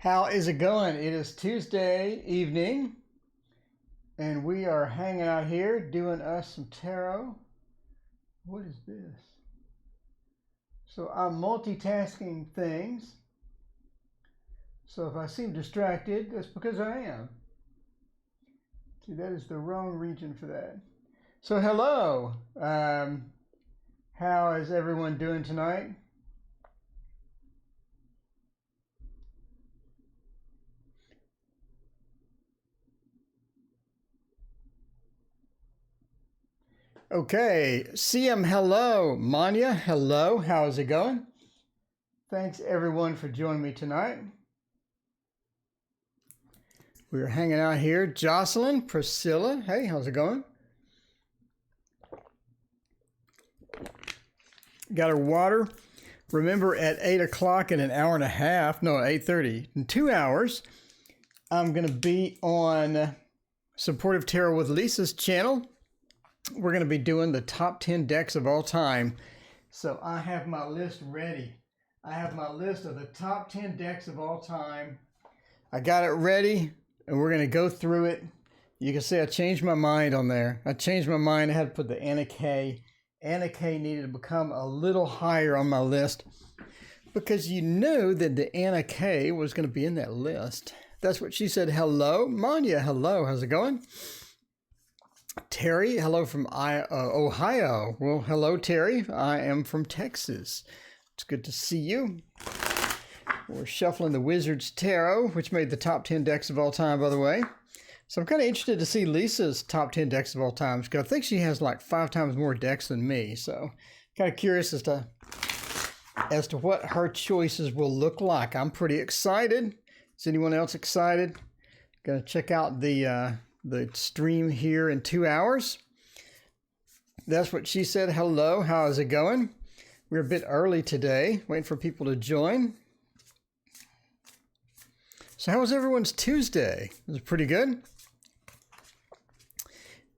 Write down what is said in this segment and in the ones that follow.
How is it going? It is Tuesday evening, and we are hanging out here doing us some tarot. What is this? So I'm multitasking things. So if I seem distracted, that's because I am. See, that is the wrong region for that. So hello. How is everyone doing tonight? Okay, CM, hello. Manya, hello. How is it going? Thanks everyone for joining me tonight. We're hanging out here. Jocelyn, Priscilla, hey, how's it going? Got our water. Remember at 8 o'clock in an hour and a half, no, 8:30, in 2 hours, I'm going to be on Supportive Tarot with Lisa's channel. We're going to be doing the top 10 decks of all time. So I have my list ready. I have my list of the top 10 decks of all time. I got it ready, and we're going to go through it. You can see I changed my mind on there. I changed my mind. I had to put the Anna K. Anna K needed to become a little higher on my list because you knew that the Anna K was going to be in that list. That's what she said. Hello. Manya, hello. How's it going? Terry, hello from Ohio. Well, hello, Terry. I am from Texas. It's good to see you. We're shuffling the Wizard's Tarot, which made the top 10 decks of all time, by the way. So I'm kind of interested to see Lisa's top 10 decks of all time, because I think she has like 5 times more decks than me. So kind of curious as to what her choices will look like. I'm pretty excited. Is anyone else excited? Gonna check out the stream here in 2 hours. That's what she said. Hello, how is it going? We're a bit early today, waiting for people to join. So how was everyone's Tuesday? Was it pretty good?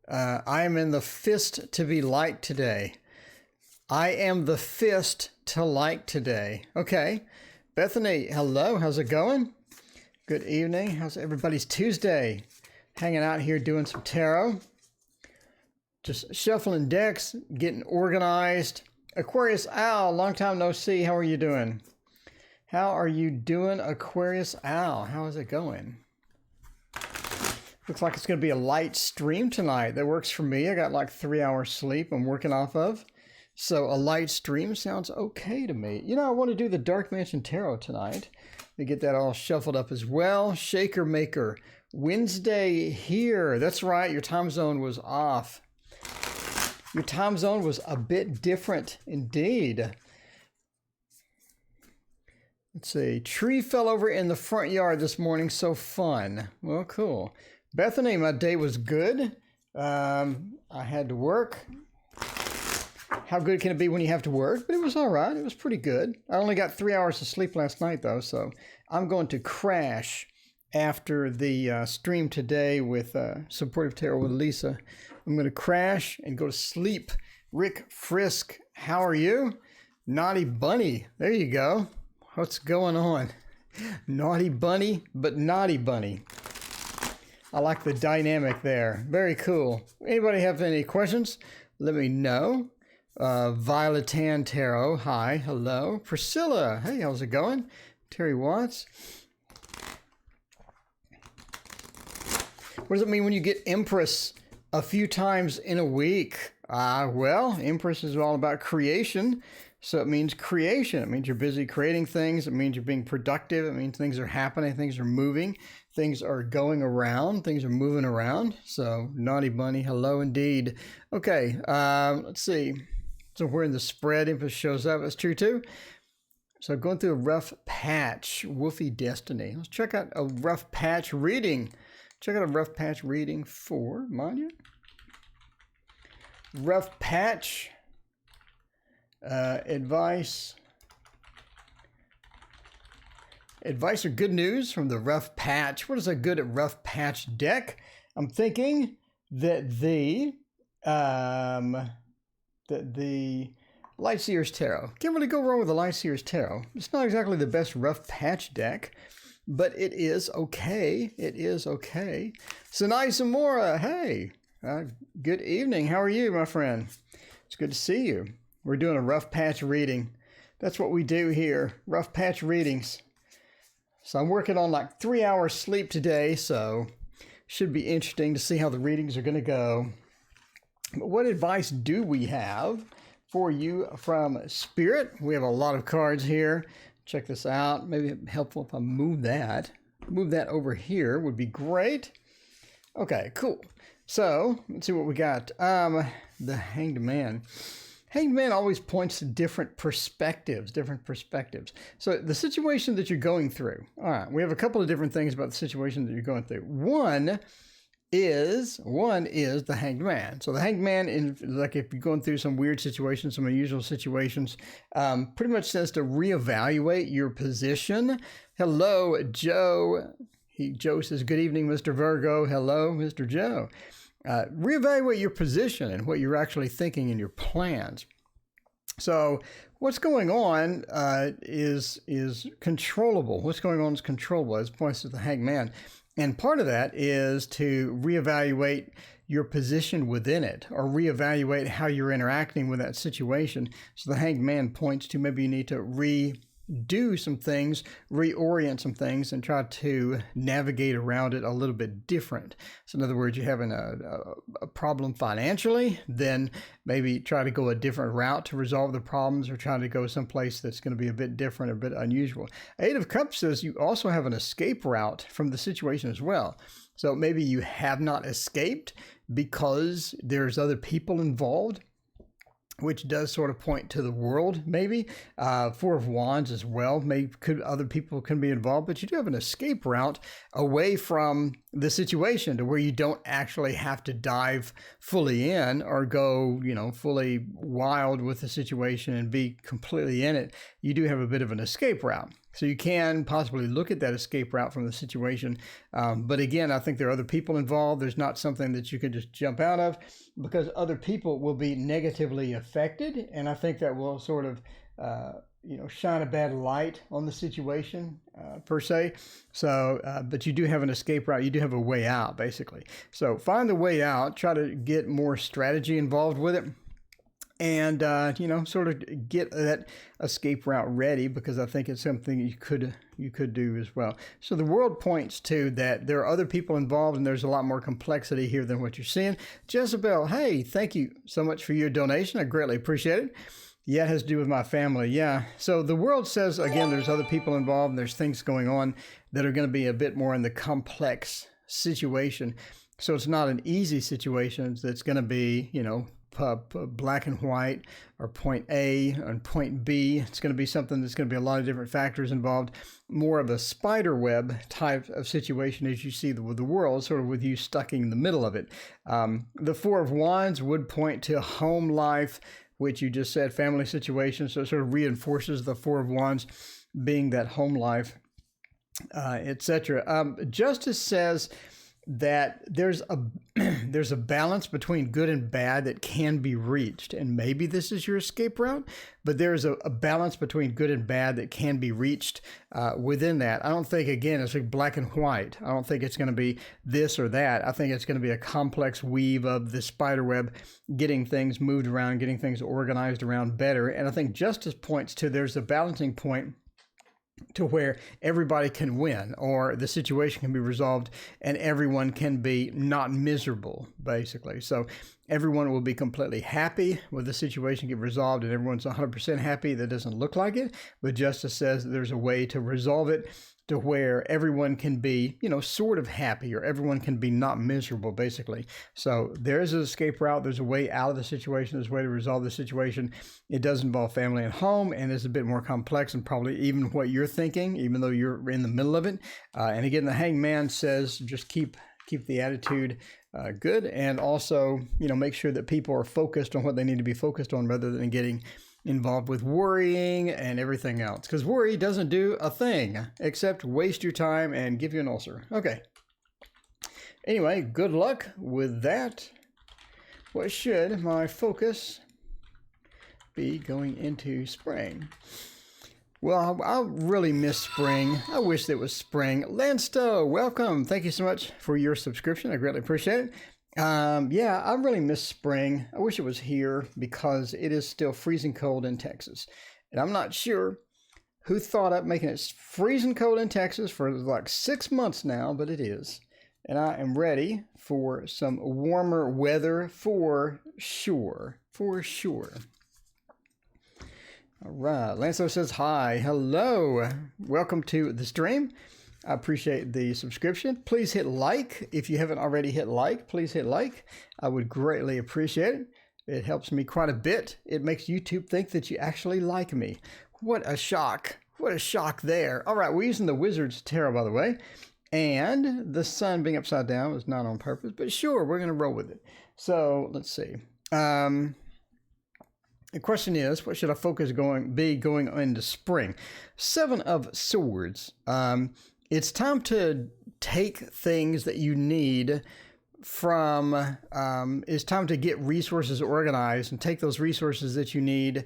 I am in the fist to be liked today. I am the fist to like today. Okay. Bethany, hello, how's it going? Good evening. How's everybody's Tuesday? Hanging out here doing some tarot. Just shuffling decks, getting organized. Aquarius Owl, long time no see. How are you doing? How are you doing, Aquarius Owl? How is it going? Looks like it's going to be a light stream tonight. That works for me. I got like 3 hours sleep I'm working off of. So a light stream sounds okay to me. You know, I want to do the Dark Mansion Tarot tonight. To get that all shuffled up as well. Shaker Maker. Wednesday here. That's right. Your time zone was off. Your time zone was a bit different indeed. Let's see. Tree fell over in the front yard this morning. So fun. Well, cool. Bethany, my day was good. I had to work. How good can it be when you have to work? But it was all right. It was pretty good. I only got 3 hours of sleep last night, though, so I'm going to crash after the stream today with Supportive Tarot with Lisa. I'm going to crash and go to sleep. Rick Frisk, how are you? Naughty Bunny, there you go. What's going on? Naughty Bunny, but Naughty Bunny. I like the dynamic there. Very cool. Anybody have any questions? Let me know. Violetan Tarot, hi, hello. Priscilla, hey, how's it going? Terry Watts. What does it mean when you get Empress a few times in a week? Well, Empress is all about creation. So it means creation. It means you're busy creating things. It means you're being productive. It means things are happening. Things are moving. Things are going around. Things are moving around. So Naughty Bunny, hello indeed. Okay, let's see. So we're in the spread. Empress shows up. That's true too. So going through a rough patch. Wolfie Destiny. Let's check out a rough patch reading. Check out a rough patch reading for Manya. Rough patch. Advice or good news from the rough patch. What is a good rough patch deck? I'm thinking that the Lightseer's Tarot. Can't really go wrong with the Lightseer's Tarot. It's not exactly the best rough patch deck, but it is okay. It is okay. Sanai Zamora, hey, good evening. How are you, my friend? It's good to see you. We're doing a rough patch reading. That's what we do here, rough patch readings. So I'm working on like 3 hours sleep today, so should be interesting to see how the readings are going to go. But what advice do we have for you from Spirit? We have a lot of cards here. Check this out. Maybe it'd be helpful if I move that. Move that over here would be great. Okay, cool. So let's see what we got. The Hanged Man. Hanged Man always points to different perspectives. So the situation that you're going through. All right, we have a couple of different things about the situation that you're going through. One is the Hanged Man. So the Hanged Man, like if you're going through some weird situations, some unusual situations, pretty much says to reevaluate your position. Hello, Joe. Joe says, good evening, Mr. Virgo. Hello, Mr. Joe. Reevaluate your position and what you're actually thinking in your plans. So what's going on is controllable. What's going on is controllable, as points to the Hanged Man. And part of that is to reevaluate your position within it, or reevaluate how you're interacting with that situation. So the Hanged Man points to maybe you need to redo some things, reorient some things, and try to navigate around it a little bit different. So in other words, you're having a problem financially, then maybe try to go a different route to resolve the problems, or try to go someplace that's going to be a bit different, a bit unusual. Eight of Cups says you also have an escape route from the situation as well. So maybe you have not escaped because there's other people involved, which does sort of point to the world, maybe. Four of Wands as well. Maybe other people can be involved, but you do have an escape route away from the situation to where you don't actually have to dive fully in or go, fully wild with the situation and be completely in it. You do have a bit of an escape route. So you can possibly look at that escape route from the situation. But again, I think there are other people involved. There's not something that you can just jump out of, because other people will be negatively affected. And I think that will sort of, shine a bad light on the situation per se. So, but you do have an escape route. You do have a way out, basically. So find the way out, try to get more strategy involved with it. And, sort of get that escape route ready, because I think it's something you could do as well. So the world points to that there are other people involved, and there's a lot more complexity here than what you're seeing. Jezebel, hey, thank you so much for your donation. I greatly appreciate it. Yeah, it has to do with my family. Yeah. So the world says, again, there's other people involved, and there's things going on that are going to be a bit more in the complex situation. So it's not an easy situation that's going to be, black and white, or point A and point B. It's going to be something that's going to be a lot of different factors involved, more of a spider web type of situation as you see with the world, sort of with you stuck in the middle of it. The Four of Wands would point to home life, which you just said, family situation. So it sort of reinforces the Four of Wands being that home life, etc. Justice says that there's a balance between good and bad that can be reached. And maybe this is your escape route, but there's a balance between good and bad that can be reached within that. I don't think, again, it's like black and white. I don't think it's going to be this or that. I think it's going to be a complex weave of the spider web, getting things moved around, getting things organized around better. And I think justice points to there's a balancing point to where everybody can win, or the situation can be resolved and everyone can be not miserable, basically. So everyone will be completely happy with the situation get resolved, and everyone's 100% happy. That doesn't look like it, but justice says that there's a way to resolve it to where everyone can be, sort of happy, or everyone can be not miserable, basically. So there is an escape route. There's a way out of the situation. There's a way to resolve the situation. It does involve family and home, and it's a bit more complex and probably even what you're thinking, even though you're in the middle of it. And again, the Hanged Man says just keep the attitude good, and also, make sure that people are focused on what they need to be focused on, rather than getting involved with worrying and everything else, because worry doesn't do a thing except waste your time and give you an ulcer. Okay. Anyway, good luck with that. What should my focus be going into spring? Well, I really miss spring. I wish it was spring. Lansto, welcome. Thank you so much for your subscription. I greatly appreciate it. Yeah, I really miss spring. I wish it was here because it is still freezing cold in Texas. And I'm not sure who thought up making it freezing cold in Texas for like 6 months now, but it is. And I am ready for some warmer weather for sure. For sure. All right. Lanso says hi. Hello. Welcome to the stream. I appreciate the subscription. Please hit like. If you haven't already hit like, please hit like. I would greatly appreciate it. It helps me quite a bit. It makes YouTube think that you actually like me. What a shock. What a shock there. All right. We're using the Wizard's Tarot, by the way. And the sun being upside down was not on purpose, but sure, we're going to roll with it. So let's see. The question is, what should our focus be going into spring? 7 of Swords. It's time to take things that you need from, it's time to get resources organized and take those resources that you need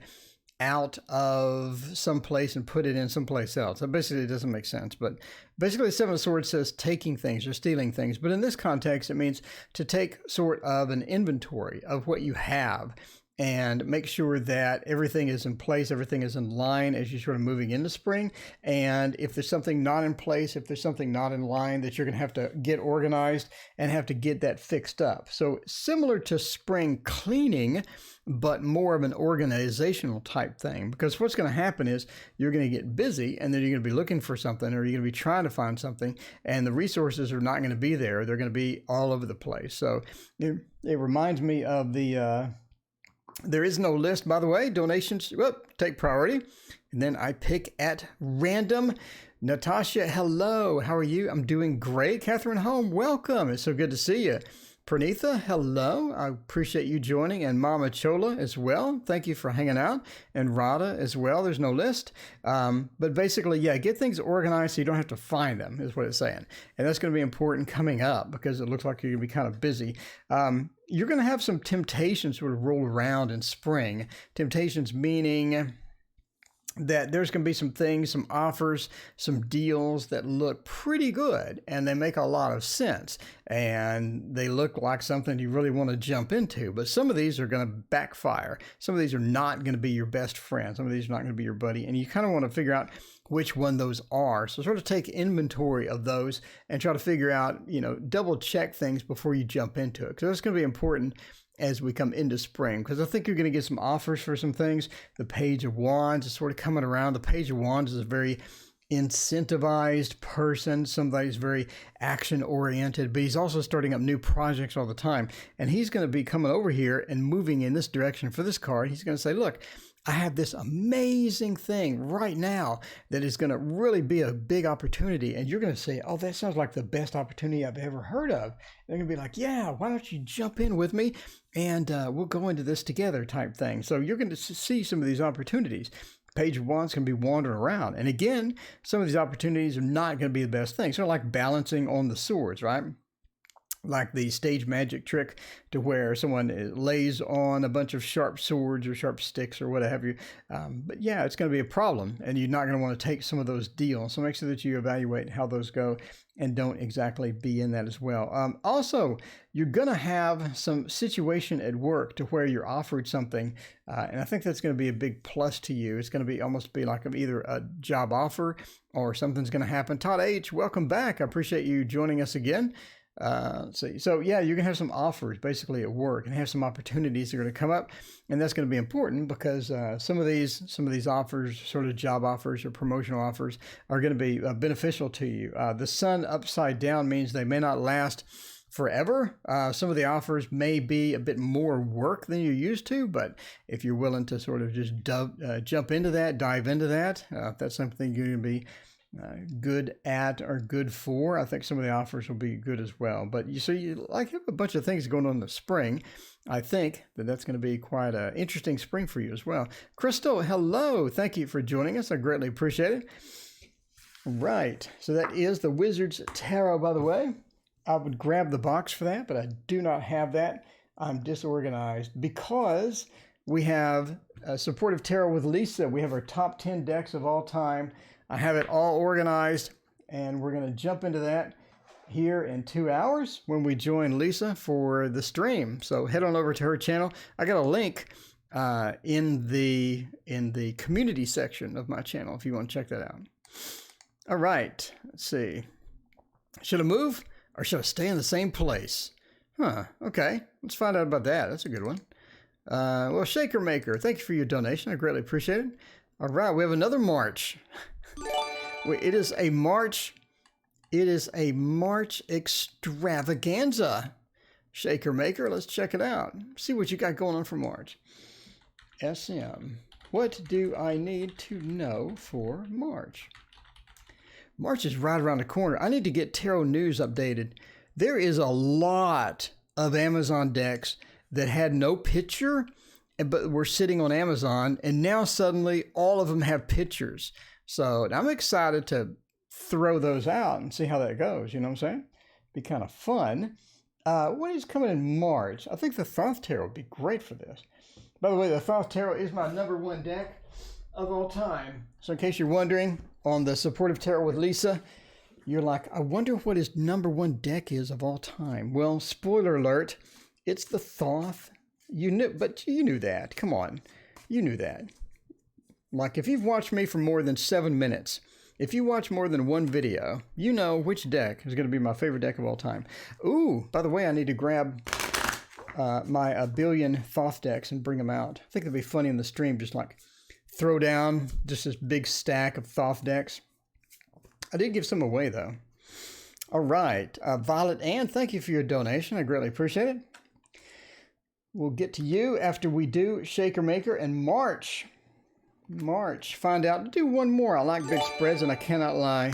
out of some place and put it in someplace else. That basically doesn't make sense, but basically 7 of Swords says taking things or stealing things. But in this context, it means to take sort of an inventory of what you have and make sure that everything is in place, everything is in line as you're sort of moving into spring. And if there's something not in place, if there's something not in line, that you're going to have to get organized and have to get that fixed up. So similar to spring cleaning, but more of an organizational type thing, because what's going to happen is you're going to get busy and then you're going to be looking for something, or you're going to be trying to find something, and the resources are not going to be there. They're going to be all over the place. So it reminds me of the, there is no list, by the way. Donations, take priority. And then I pick at random. Natasha, hello. How are you? I'm doing great. Catherine Home, welcome. It's so good to see you. Pranitha, hello. I appreciate you joining. And Mama Chola as well. Thank you for hanging out. And Radha as well. There's no list. But basically, yeah, get things organized so you don't have to find them, is what it's saying. And that's going to be important coming up because it looks like you're going to be kind of busy. You're going to have some temptations sort of roll around in spring. Temptations meaning that there's going to be some things, some offers, some deals that look pretty good and they make a lot of sense and they look like something you really want to jump into. But some of these are going to backfire. Some of these are not going to be your best friend. Some of these are not going to be your buddy. And you kind of want to figure out which one those are. So sort of take inventory of those and try to figure out, double check things before you jump into it. Because that's going to be important as we come into spring, because I think you're going to get some offers for some things. The Page of Wands is sort of coming around. The Page of Wands is a very incentivized person, somebody who's very action oriented, but he's also starting up new projects all the time. And he's going to be coming over here and moving in this direction for this card. He's going to say, look, I have this amazing thing right now that is going to really be a big opportunity. And you're going to say, oh, that sounds like the best opportunity I've ever heard of. And they're going to be like, yeah, why don't you jump in with me and we'll go into this together type thing. So you're going to see some of these opportunities. Page of Wands can be wandering around. And again, some of these opportunities are not going to be the best thing. Sort of like balancing on the swords, right? Like the stage magic trick to where someone lays on a bunch of sharp swords or sharp sticks or what have you. But yeah, it's going to be a problem and you're not going to want to take some of those deals. So make sure that you evaluate how those go and don't exactly be in that as well. Also, you're going to have some situation at work to where you're offered something. And I think that's going to be a big plus to you. It's going to be almost be like either a job offer or something's going to happen. Todd H., welcome back. I appreciate you joining us again. So yeah, you're gonna have some offers basically at work and have some opportunities that are going to come up, and that's going to be important because some of these offers, sort of job offers or promotional offers, are going to be beneficial to you. The sun upside down means they may not last forever. Some of the offers may be a bit more work than you're used to, but if you're willing to sort of just jump into that, dive into that, if that's something you're going to be good at or good for, I think some of the offers will be good as well. But you have a bunch of things going on in the spring. I think that's going to be quite an interesting spring for you as well. Crystal, hello. Thank you for joining us. I greatly appreciate it. Right. So that is the Wizard's Tarot, by the way. I would grab the box for that, but I do not have that. I'm disorganized because we have Supportive Tarot with Lisa. We have our top 10 decks of all time. I have it all organized, and we're going to jump into that here in 2 hours when we join Lisa for the stream. So head on over to her channel. I got a link in the community section of my channel if you want to check that out. All right, let's see. Should I move or should I stay in the same place? Okay, let's find out about that. That's a good one. Well, Shaker Maker, thank you for your donation. I greatly appreciate it. All right, we have another March. It is a March extravaganza. Shaker Maker, let's check it out. See what you got going on for March. SM, what do I need to know for March? March is right around the corner. I need to get tarot news updated. There is a lot of Amazon decks that had no picture, but were sitting on Amazon, and now suddenly all of them have pictures. So I'm excited to throw those out and see how that goes. You know what I'm saying? Be kind of fun. What is coming in March? I think the Thoth Tarot would be great for this. By the way, the Thoth Tarot is my #1 deck of all time. So in case you're wondering, on the Supportive Tarot with Lisa, you're like, I wonder what his #1 deck is of all time. Well, spoiler alert, it's the Thoth. You knew, but you knew that. Come on. You knew that. Like, if you've watched me for more than 7 minutes, if you watch more than one video, you know which deck is going to be my favorite deck of all time. Ooh, by the way, I need to grab my a billion Thoth decks and bring them out. I think it'd be funny in the stream, just like throw down just this big stack of Thoth decks. I did give some away, though. All right. Violet Ann, thank you for your donation. I greatly appreciate it. We'll get to you after we do Shaker Maker and March. Find out. Do one more. I like big spreads, and I cannot lie.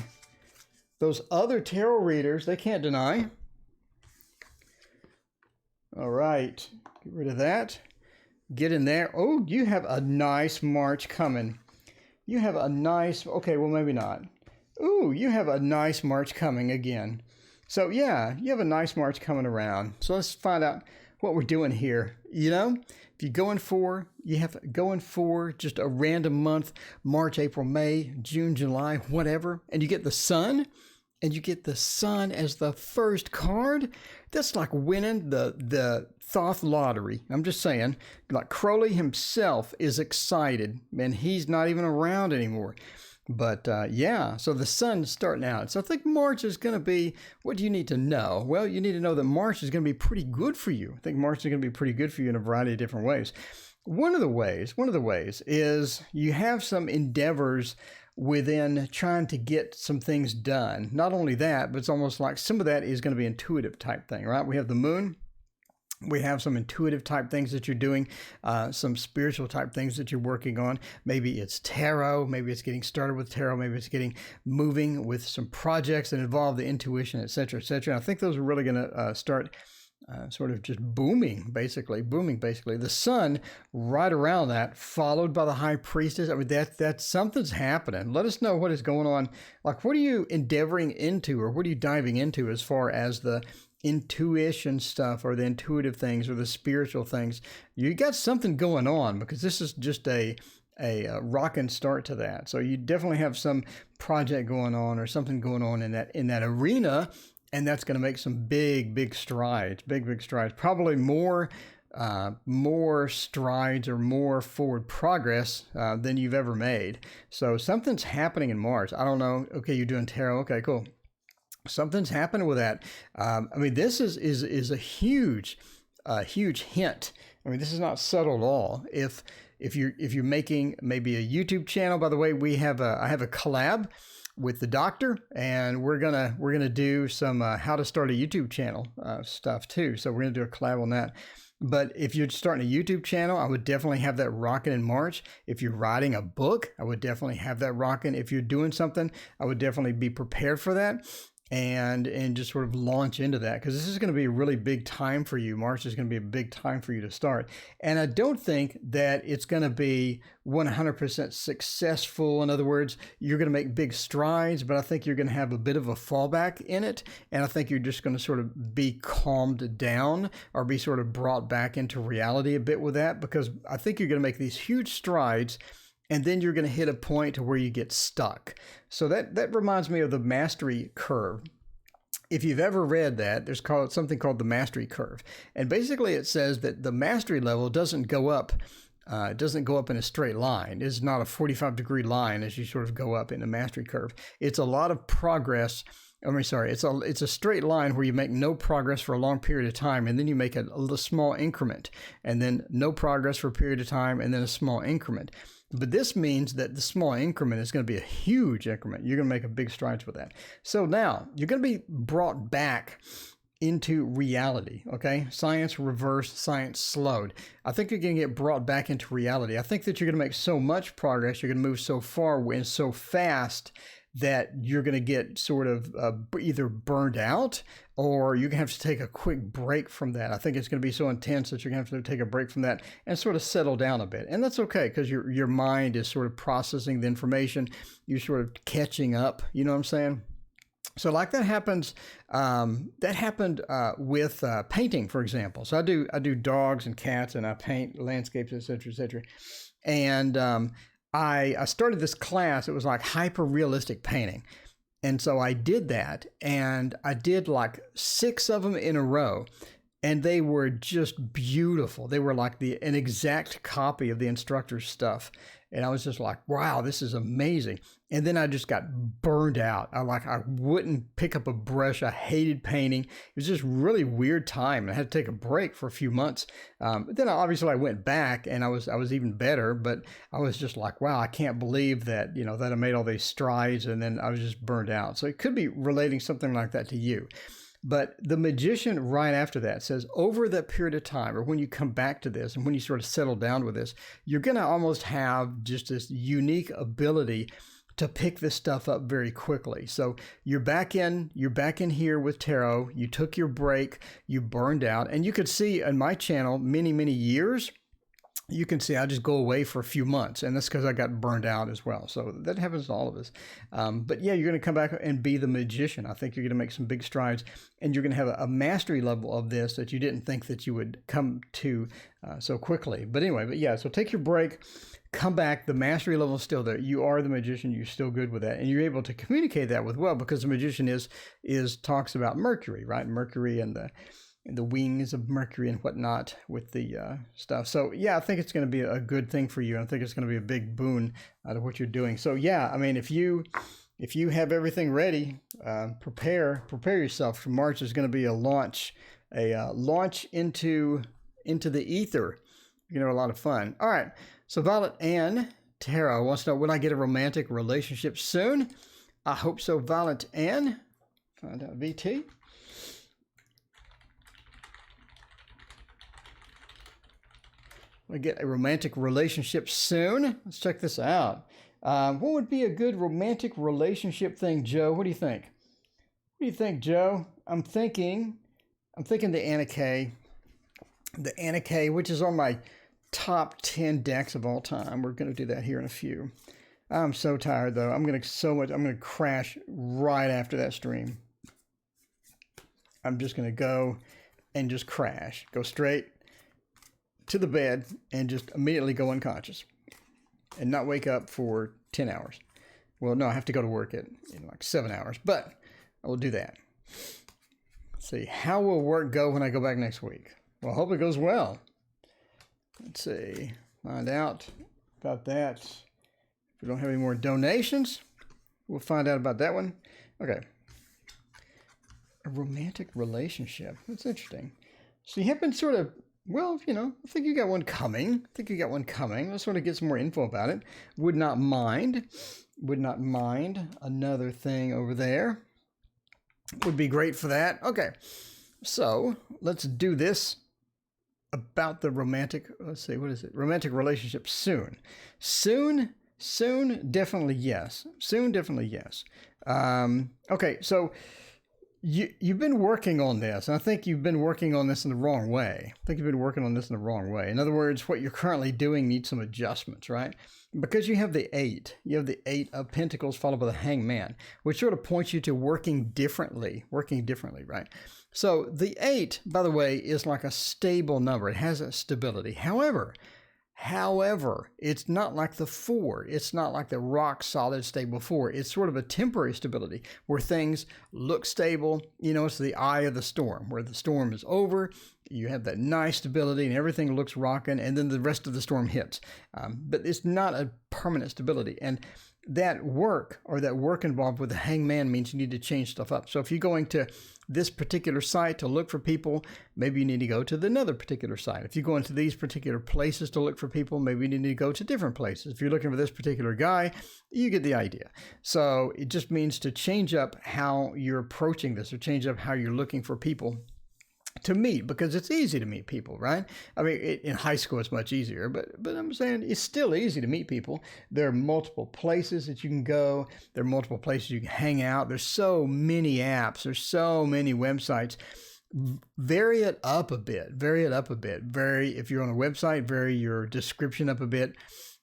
Those other tarot readers, they can't deny. All right. Get rid of that. Get in there. Oh, you have a nice March coming. You have a nice... Okay, well, maybe not. Ooh, you have a nice March coming again. So, yeah, you have a nice March coming around. So let's find out what we're doing here. You know, if you're going for just a random month, March, April, May, June, July, whatever, and you get the sun, as the first card, that's like winning the Thoth lottery. I'm just saying, like Crowley himself is excited, and he's not even around anymore. But yeah, so the sun's starting out. So I think March is going to be, what do you need to know? Well, you need to know that March is going to be pretty good for you. I think March is going to be pretty good for you in a variety of different ways. One of the ways is you have some endeavors within trying to get some things done. Not only that, but it's almost like some of that is going to be intuitive type thing, right? We have the moon. We have some intuitive type things that you're doing, some spiritual type things that you're working on. Maybe it's tarot, maybe it's getting started with tarot, maybe it's getting moving with some projects that involve the intuition, et cetera, et cetera. And I think those are really going to start sort of just booming, basically. The sun right around that, followed by the high priestess. I mean, that's something's happening. Let us know what is going on. Like, what are you endeavoring into, or what are you diving into as far as the intuition stuff, or the intuitive things, or the spiritual things? You got something going on, because this is just a rockin' start to that. So you definitely have some project going on, or something going on in that arena, and that's going to make some big strides, big strides. Probably more strides or more forward progress than you've ever made. So something's happening in March. I don't know. Okay, you're doing tarot. Okay, cool. Something's happening with that. I mean, this is a huge hint. I mean, this is not subtle at all. If you're making maybe a YouTube channel, by the way, I have a collab with the doctor, and we're gonna do some how to start a YouTube channel stuff too. So we're gonna do a collab on that. But if you're starting a YouTube channel, I would definitely have that rocking in March. If you're writing a book, I would definitely have that rocking. If you're doing something, I would definitely be prepared for that. and just sort of launch into that, because this is going to be a really big time for you. March is going to be a big time for you to start. And I don't think that it's going to be 100% successful. In other words, you're going to make big strides, but I think you're going to have a bit of a fallback in it. And I think you're just going to sort of be calmed down or be sort of brought back into reality a bit with that, because I think you're going to make these huge strides, and then you're going to hit a point to where you get stuck. So that reminds me of the mastery curve. If you've ever read that, there's something called the mastery curve. And basically it says that the mastery level doesn't go up. It doesn't go up in a straight line. It's not a 45-degree line as you sort of go up in the mastery curve. It's a lot of progress. It's a straight line where you make no progress for a long period of time, and then you make a small increment, and then no progress for a period of time, and then a small increment. But this means that the small increment is going to be a huge increment. You're going to make a big strides with that. So now you're going to be brought back into reality, okay? Science reversed, science slowed. I think you're going to get brought back into reality. I think that you're going to make so much progress, you're going to move so far and so fast that you're going to get sort of either burned out, or you're going to have to take a quick break from that. I think it's going to be so intense that you're going to have to take a break from that and sort of settle down a bit. And that's okay, because your mind is sort of processing the information. You're sort of catching up. You know what I'm saying? So like that happens. That happened with painting, for example. So I do dogs and cats, and I paint landscapes, etc., etc. And I started this class. It was like hyper realistic painting. And so I did that, and I did like 6 of them in a row, and they were just beautiful. They were like an exact copy of the instructor's stuff. And I was just like, wow, this is amazing. And then I just got burned out. I wouldn't pick up a brush. I hated painting. It was just really weird time. I had to take a break for a few months. But then obviously I went back, and I was even better, but I was just like, wow, I can't believe that, that I made all these strides, and then I was just burned out. So it could be relating something like that to you. But the magician right after that says, over that period of time, or when you come back to this and when you sort of settle down with this, you're going to almost have just this unique ability to pick this stuff up very quickly. So you're back in here with tarot. You took your break, you burned out, and you could see on my channel many, many years, you can see I just go away for a few months, and that's because I got burned out as well. So that happens to all of us. But yeah, you're going to come back and be the magician. I think you're going to make some big strides, and you're going to have a mastery level of this that you didn't think that you would come to so quickly. But anyway, yeah, so take your break, come back. The mastery level is still there. You are the magician. You're still good with that, and you're able to communicate that with well, because the magician talks about Mercury, right? Mercury and the wings of Mercury and whatnot with the stuff. So yeah, I think it's going to be a good thing for you. I think it's going to be a big boon out of what you're doing. So yeah, I mean, if you have everything ready, prepare yourself. March is going to be a launch into the ether. You're going to have a lot of fun. All right. So Violet Ann Tarot wants to know, will I get a romantic relationship soon? I hope so, Violet Ann. Find out VT. I get a romantic relationship soon. Let's check this out. What would be a good romantic relationship thing, Joe? What do you think? What do you think, Joe? I'm thinking the Anna Kay. The Anna Kay, which is on my top 10 decks of all time. We're going to do that here in a few. I'm so tired though. I'm going to crash right after that stream. I'm just going to go and just crash. Go straight to the bed and just immediately go unconscious and not wake up for 10 hours. Well, no, I have to go to work in like 7 hours, but I will do that. Let's see, how will work go when I go back next week? Well, I hope it goes well. Let's see, find out about that. If we don't have any more donations, we'll find out about that one. Okay. A romantic relationship. That's interesting. So you have been sort of, well, I think you got one coming. Let's sort of get some more info about it. Would not mind another thing over there. Would be great for that. Okay. So let's do this about the romantic, let's see, what is it? Romantic relationship soon. Soon, definitely yes. Okay. So You've been working on this, and I think you've been working on this in the wrong way. I think you've been working on this in the wrong way. In other words, what you're currently doing needs some adjustments, right? Because you have the 8. You have the 8 of Pentacles followed by the Hangman, which sort of points you to working differently, right? So the 8, by the way, is like a stable number. It has a stability. However, it's not like the 4. It's not like the rock solid stable 4. It's sort of a temporary stability where things look stable. You know, it's the eye of the storm, where the storm is over. You have that nice stability and everything looks rocking, and then the rest of the storm hits. But it's not a permanent stability. And that work involved with the Hangman means you need to change stuff up. So if you're going to this particular site to look for people, maybe you need to go to another particular site. If you go into these particular places to look for people, maybe you need to go to different places. If you're looking for this particular guy, you get the idea. So it just means to change up how you're approaching this, or change up how you're looking for people to meet, because it's easy to meet people, right? I mean, in high school, it's much easier, but I'm saying it's still easy to meet people. There are multiple places that you can go. There are multiple places you can hang out. There's so many apps. There's so many websites. Vary it up a bit. If you're on a website, vary your description up a bit.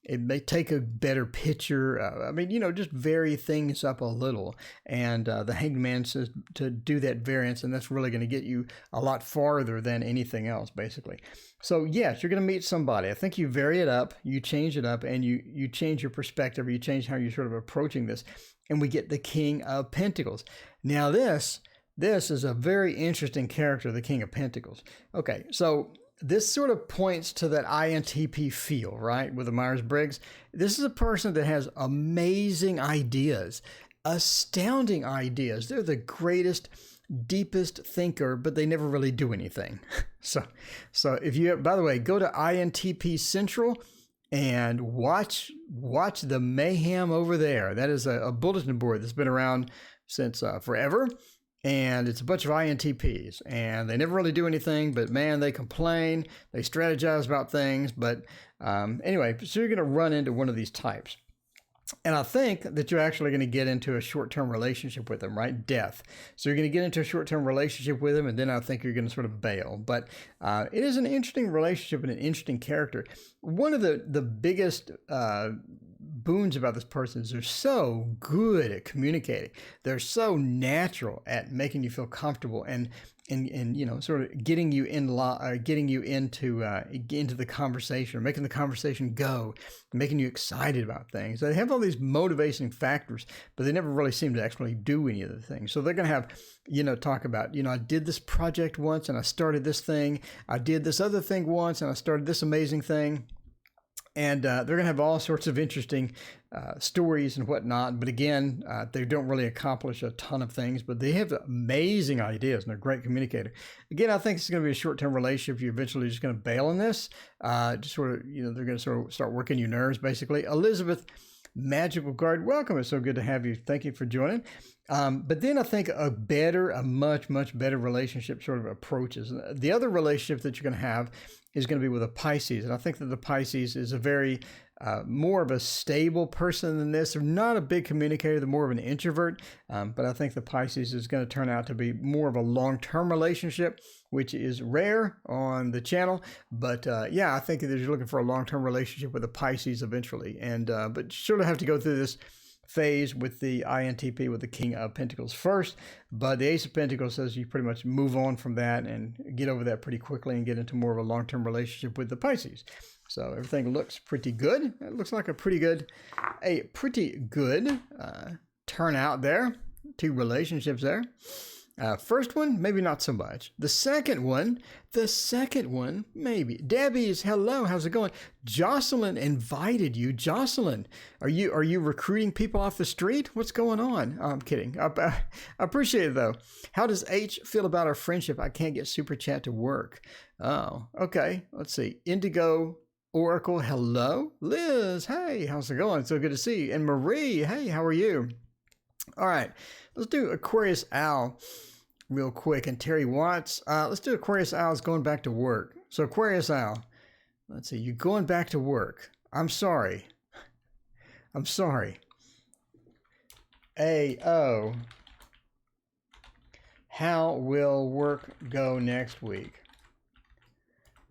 It may take a better picture. Just vary things up a little. And the Hangman says to do that variance, and that's really going to get you a lot farther than anything else, basically. So yes, you're going to meet somebody. I think you vary it up, you change it up, and you change your perspective, or you change how you're sort of approaching this. And we get the King of Pentacles. Now this is a very interesting character, the King of Pentacles. Okay, so this sort of points to that INTP feel, right, with the Myers-Briggs. This is a person that has amazing ideas, astounding ideas. They're the greatest, deepest thinker, but they never really do anything. So if you, by the way, go to INTP Central and watch the mayhem over there. That is a bulletin board that's been around since forever. And it's a bunch of INTPs, and they never really do anything, but man, they complain, they strategize about things. But anyway, so you're going to run into one of these types. And I think that you're actually going to get into a short-term relationship with them, right? Death. So you're going to get into a short-term relationship with them, and then I think you're going to sort of bail. But it is an interesting relationship and an interesting character. One of the biggest boons about this person is they're so good at communicating. They're so natural at making you feel comfortable and sort of getting you into the conversation, or making the conversation go, making you excited about things. They have all these motivating factors, but they never really seem to actually do any of the things. So they're going to have, talk about, I did this project once and I started this thing. I did this other thing once and I started this amazing thing. And they're going to have all sorts of interesting stories and whatnot. But again, they don't really accomplish a ton of things, but they have amazing ideas and they're a great communicator. Again, I think it's going to be a short-term relationship. You're eventually just going to bail on this. Just sort of, they're going to sort of start working your nerves, basically. Elizabeth, Magical Guard, welcome. It's so good to have you. Thank you for joining. But then I think a much, much better relationship sort of approaches. The other relationship that you're going to have is going to be with a Pisces. And I think that the Pisces is a very more of a stable person than this. They're not a big communicator. They're more of an introvert. But I think the Pisces is going to turn out to be more of a long-term relationship, which is rare on the channel. But I think that you're looking for a long-term relationship with a Pisces eventually. And but you sort of have to go through this phase with the INTP, with the King of Pentacles first, but the Ace of Pentacles says you pretty much move on from that and get over that pretty quickly and get into more of a long-term relationship with the Pisces. So everything looks pretty good. It looks like a pretty good turnout there. 2 relationships there. First one, maybe not so much. The second one, maybe. Debbie's, hello, how's it going? Jocelyn invited you. Jocelyn, are you recruiting people off the street? What's going on? Oh, I'm kidding. I appreciate it, though. How does H feel about our friendship? I can't get Super Chat to work. Oh, okay. Let's see. Indigo Oracle, hello. Liz, hey, how's it going? So good to see you. And Marie, hey, how are you? All right, let's do Aquarius Owl real quick. And Terry Watts, let's do Aquarius Owl's going back to work. So Aquarius Owl, let's see, you're going back to work. I'm sorry. How will work go next week?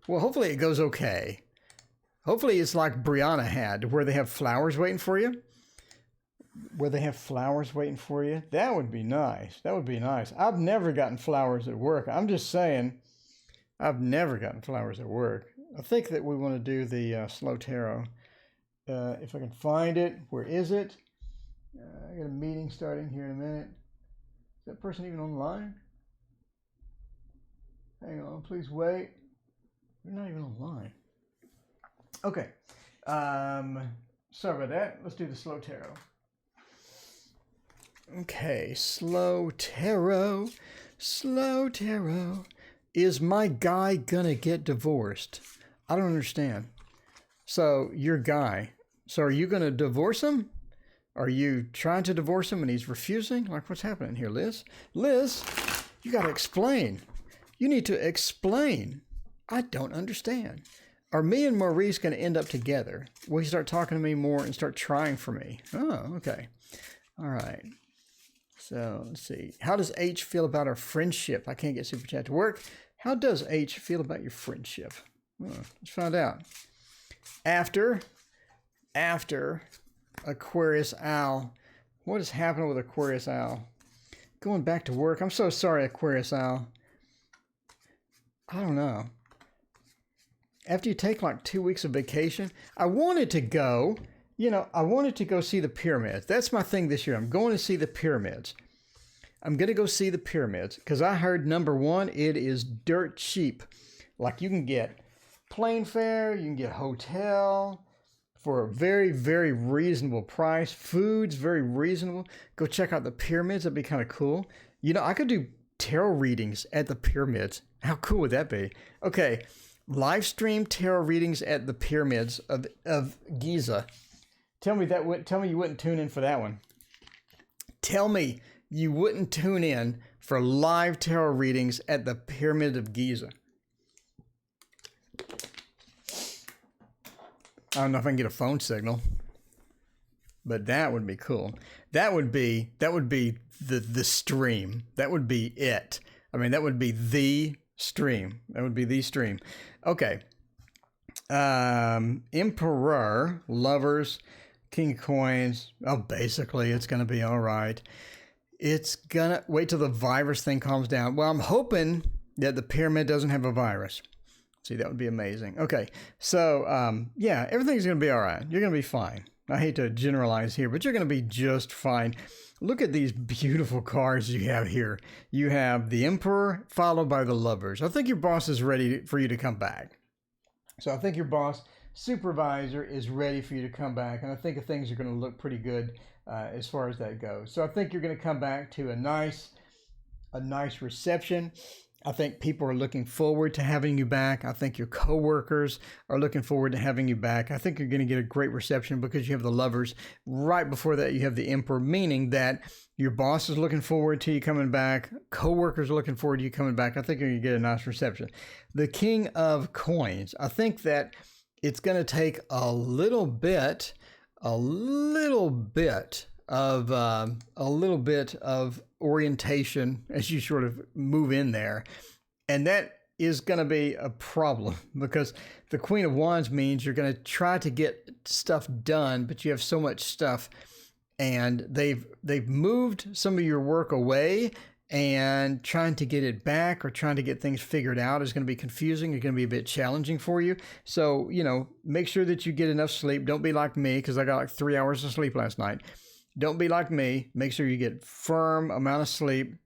Well, hopefully it goes okay. Hopefully it's like Brianna had, where they have flowers waiting for you. Where they have flowers waiting for you. That would be nice. That would be nice. I've never gotten flowers at work. I'm just saying, I've never gotten flowers at work. I think that we want to do the slow tarot. If I can find it. Where is it? I got a meeting starting here in a minute. Is that person even online? Hang on, please wait. They're not even online. Okay. Sorry about that. Let's do the slow tarot. Okay, slow tarot. Slow tarot. Is my guy gonna get divorced? I don't understand. So, your guy. So, are you gonna divorce him? Are you trying to divorce him and he's refusing? Like, what's happening here, Liz? Liz, you gotta explain. You need to explain. I don't understand. Are me and Maurice going to end up together? Will he start talking to me more and start trying for me? Oh, okay. All right. So let's see. How does H feel about our friendship? I can't get Super Chat to work. How does H feel about your friendship? Oh, let's find out. After Aquarius Owl. What is happening with Aquarius Owl? Going back to work. I'm so sorry, Aquarius Owl. I don't know. After you take like 2 weeks of vacation, I wanted to go, I wanted to go see the pyramids. That's my thing this year. I'm going to see the pyramids. I'm going to go see the pyramids because I heard, number one, it is dirt cheap. Like, you can get plane fare, you can get hotel for a very, very reasonable price. Food's very reasonable. Go check out the pyramids. That'd be kind of cool. I could do tarot readings at the pyramids. How cool would that be? Okay. Live stream tarot readings at the pyramids of Giza. Tell me you wouldn't tune in for that one. Tell me you wouldn't tune in for live tarot readings at the pyramid of Giza. I don't know if I can get a phone signal, but that would be cool. That would be the stream. That would be it. I mean, that would be the stream. That would be the stream. Okay. Emperor, lovers, king of coins. Oh, basically, it's going to be all right. It's going to wait till the virus thing calms down. Well, I'm hoping that the pyramid doesn't have a virus. See, that would be amazing. Okay. So, yeah, everything's going to be all right. You're going to be fine. I hate to generalize here, but you're going to be just fine. Look at these beautiful cards you have here. You have the Emperor followed by the Lovers. I think your boss is ready for you to come back. So I think your boss, supervisor, is ready for you to come back. And I think things are going to look pretty good as far as that goes. So I think you're going to come back to a nice reception. I think people are looking forward to having you back. I think your coworkers are looking forward to having you back. I think you're going to get a great reception because you have the Lovers. Right before that, you have the Emperor, meaning that your boss is looking forward to you coming back. Coworkers are looking forward to you coming back. I think you're going to get a nice reception. The King of Coins. I think that it's going to take a little bit of orientation as you sort of move in there. And that is going to be a problem because the Queen of Wands means you're going to try to get stuff done, but you have so much stuff and they've moved some of your work away, and trying to get it back or trying to get things figured out is going to be confusing. It's going to be a bit challenging for you. So, make sure that you get enough sleep. Don't be like me because I got like 3 hours of sleep last night. Don't be like me. Make sure you get firm amount of sleep.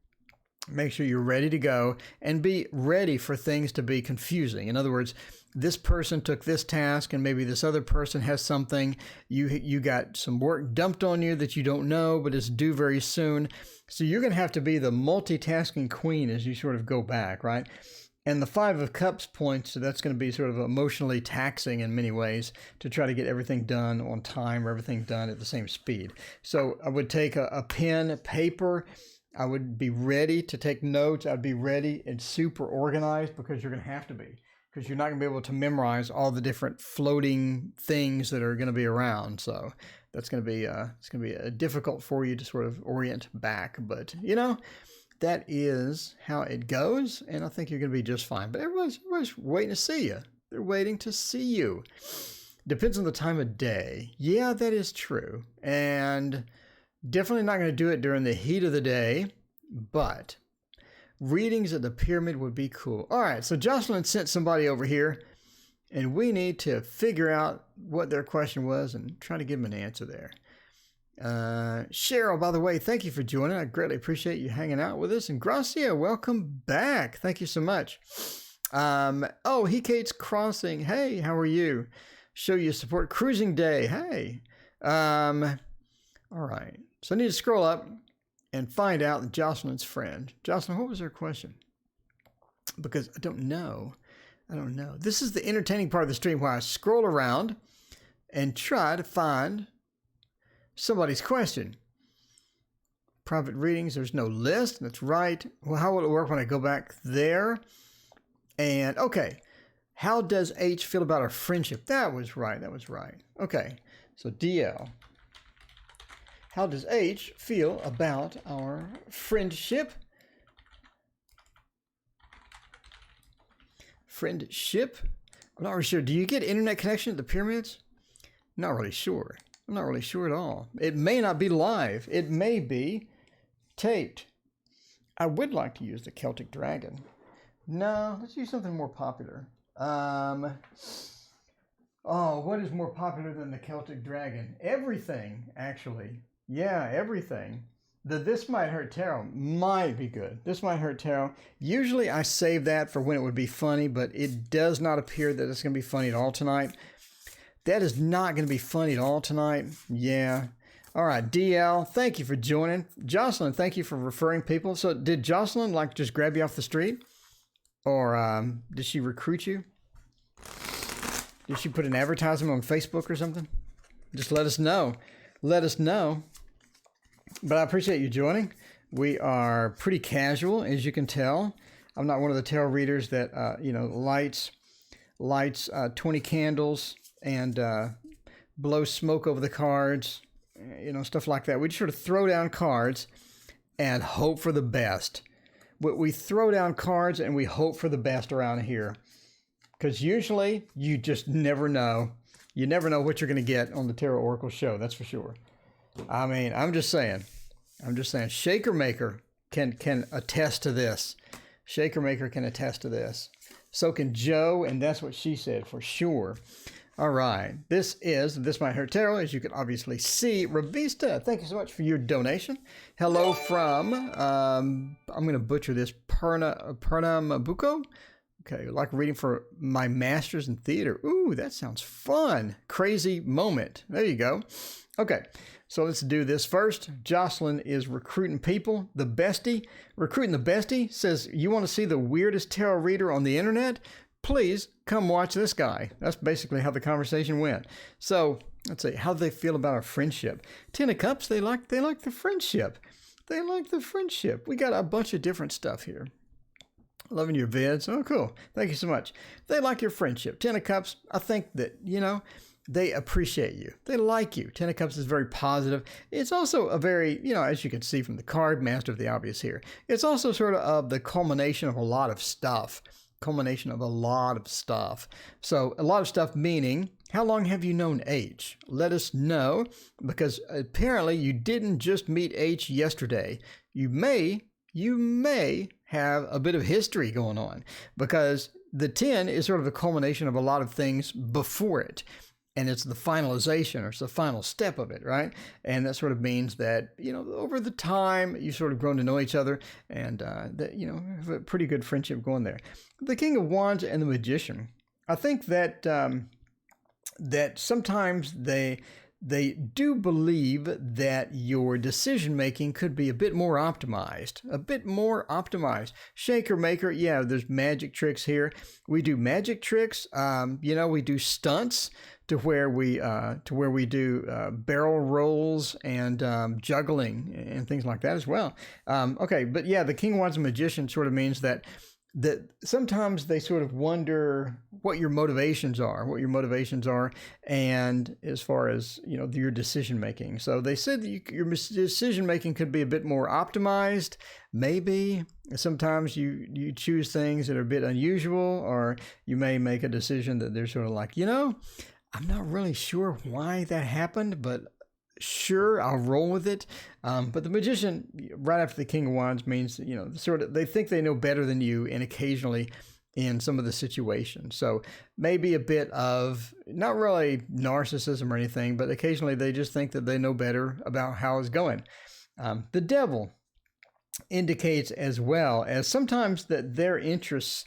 Make sure you're ready to go and be ready for things to be confusing. In other words, this person took this task and maybe this other person has something. You got some work dumped on you that you don't know, but it's due very soon. So you're going to have to be the multitasking queen as you sort of go back, right? And the Five of Cups points, so that's going to be sort of emotionally taxing in many ways to try to get everything done on time or everything done at the same speed. So I would take a pen, paper. I would be ready to take notes. I'd be ready and super organized because you're going to have to be. Because you're not going to be able to memorize all the different floating things that are going to be around. So that's going to be it's going to be difficult for you to sort of orient back. But that is how it goes, and I think you're going to be just fine. But everybody's waiting to see you. They're waiting to see you. Depends on the time of day. Yeah, that is true. And definitely not going to do it during the heat of the day, but readings at the pyramid would be cool. All right, so Jocelyn sent somebody over here, and we need to figure out what their question was and try to give them an answer there. Cheryl, by the way, thank you for joining. I greatly appreciate you hanging out with us. And Gracia, welcome back. Thank you so much. Hekate's Crossing. Hey, how are you? Show you support. Cruising Day. Hey. All right. So I need to scroll up and find out Jocelyn's friend. Jocelyn, what was her question? Because I don't know. This is the entertaining part of the stream where I scroll around and try to find somebody's question. Private readings, there's no list. That's right. Well, how will it work when I go back there? And okay, how does H feel about our friendship? That was right. Okay, so DL. How does H feel about our friendship? Friendship? I'm not really sure. Do you get internet connection at the pyramids? Not really sure. I'm not really sure at all. It may not be live. It may be taped. I would like to use the Celtic Dragon. No, let's use something more popular. What is more popular than the Celtic Dragon? Everything, actually. Yeah, everything. The This Might Hurt Tarot might be good. This Might Hurt Tarot. Usually I save that for when it would be funny, but it does not appear that it's going to be funny at all tonight. That is not going to be funny at all tonight. Yeah. All right, DL, thank you for joining. Jocelyn, thank you for referring people. So did Jocelyn just grab you off the street? Or did she recruit you? Did she put an advertisement on Facebook or something? Just let us know. But I appreciate you joining. We are pretty casual, as you can tell. I'm not one of the tarot readers that, lights 20 candles and blow smoke over the cards, stuff like that. We just sort of throw down cards and hope for the best. We throw down cards and we hope for the best around here. Because usually you just never know. You never know what you're going to get on the Tarot Oracle show, that's for sure. I mean, I'm just saying. Shaker Maker can attest to this. Shaker Maker can attest to this. So can Joe, and that's what she said for sure. All right. This Might Hurt Tarot, as you can obviously see. Ravista, thank you so much for your donation. Hello from, I'm going to butcher this, Pernambuco. Okay, like reading for my master's in theater. Ooh, that sounds fun. Crazy moment. There you go. Okay, so let's do this first. Jocelyn is recruiting people. The bestie, recruiting the bestie, says, you want to see the weirdest tarot reader on the internet? Please come watch this guy. That's basically how the conversation went. So let's see, how do they feel about our friendship? Ten of Cups, they like the friendship. They like the friendship. We got a bunch of different stuff here. Loving your vids. Oh, cool. Thank you so much. They like your friendship. Ten of Cups, I think that, they appreciate you. They like you. Ten of Cups is very positive. It's also a very, as you can see from the card, Master of the Obvious here, it's also sort of the culmination of a lot of stuff. So a lot of stuff meaning, how long have you known H? Let us know, because apparently you didn't just meet H yesterday. You may have a bit of history going on, because the 10 is sort of the culmination of a lot of things before it. And it's the finalization, or it's the final step of it, right? And that sort of means that, over the time, you've sort of grown to know each other, and that, have a pretty good friendship going there. The King of Wands and the Magician. I think that that sometimes they do believe that your decision-making could be a bit more optimized. Shaker Maker, yeah, there's magic tricks here. We do magic tricks. We do stunts to where we do barrel rolls and juggling and things like that as well. Okay, but yeah, the King of Wands and Magician sort of means that that sometimes they sort of wonder what your motivations are, and as far as, you know, your decision making. So they said that your decision making could be a bit more optimized. Maybe sometimes you choose things that are a bit unusual, or you may make a decision that they're sort of like, you know, I'm not really sure why that happened, but sure, I'll roll with it. But the Magician, right after the King of Wands, means, you know, sort of, they think they know better than you, and occasionally in some of the situations. So maybe a bit of, not really narcissism or anything, but occasionally they just think that they know better about how it's going. The Devil indicates as well as sometimes that their interests